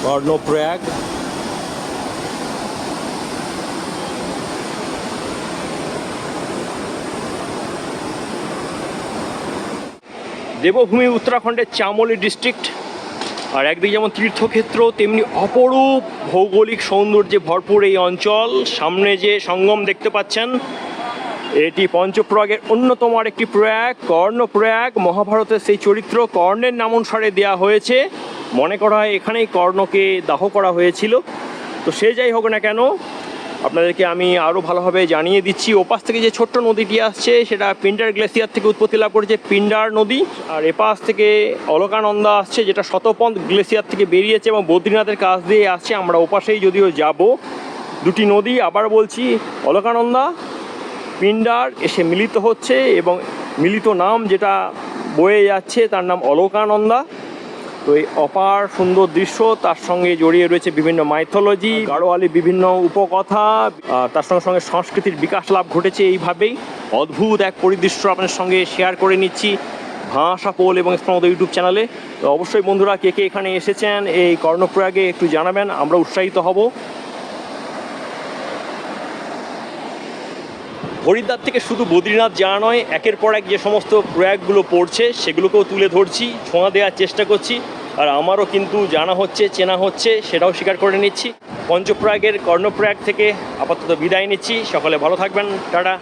কর্ণপ্রয়াগ। দেবভূমি উত্তরাখণ্ডের চামোলি ডিস্ট্রিক্ট। আর একদিকে যেমন তীর্থক্ষেত্র, তেমনি অপরূপ ভৌগোলিক সৌন্দর্যে ভরপুর এই অঞ্চল। সামনে যে সঙ্গম দেখতে পাচ্ছেন, এটি পঞ্চপ্রয়াগের অন্যতম আরেকটি প্রয়াগ, কর্ণপ্রয়াগ। মহাভারতের সেই চরিত্র কর্ণের নাম অনুসারে দেওয়া হয়েছে। মনে করা হয় এখানেই কর্ণকে দাহ করা হয়েছিল। তো সে যাই হোক না কেন, আপনাদেরকে আমি আরও ভালোভাবে জানিয়ে দিচ্ছি। ওপাশ থেকে যে ছোট্ট নদীটি আসছে সেটা পিন্ডার গ্লেসিয়ার থেকে উৎপত্তি লাভ করেছে, পিন্ডার নদী। আর এপাশ থেকে অলকানন্দা আসছে, যেটা শতপথ গ্লেসিয়ার থেকে বেরিয়েছে এবং বদ্রীনাথের কাছ দিয়ে আসছে। আমরা ওপাশেই যদিও যাব। দুটি নদী, আবার বলছি, অলকানন্দা, পিন্ডার এসে মিলিত হচ্ছে এবং মিলিত নাম যেটা বয়ে যাচ্ছে তার নাম অলকানন্দা। তো এই অপার সুন্দর দৃশ্য, তার সঙ্গে জড়িয়ে রয়েছে বিভিন্ন মাইথোলজি, গাড়োয়ালি বিভিন্ন উপকথা, তার সঙ্গে সঙ্গে সংস্কৃতির বিকাশ লাভ ঘটেছে। এইভাবেই অদ্ভুত এক পরিদৃশ্য আপনার সঙ্গে শেয়ার করে নিচ্ছি ভাষা পোল এবং স্পন্দ ইউটিউব চ্যানেলে। তো অবশ্যই বন্ধুরা, কে কে এখানে এসেছেন এই কর্ণপ্রয়াগে একটু জানাবেন, আমরা উৎসাহিত হব। হরিদ্বার থেকে শুধু বদ্রীনাথ যাওয়া নয়, একের পর এক যে সমস্ত প্রয়াগগুলো পড়ছে সেগুলোকেও তুলে ধরছি, ছোঁয়া দেওয়ার চেষ্টা করছি। আর আমারও কিন্তু জানা হচ্ছে, চেনা হচ্ছে, সেটাও স্বীকার করে নিচ্ছি। পঞ্চপ্রয়াগের কর্ণপ্রয়াগ থেকে আপাতত বিদায় নিচ্ছি। সকলে ভালো থাকবেন, টাটা।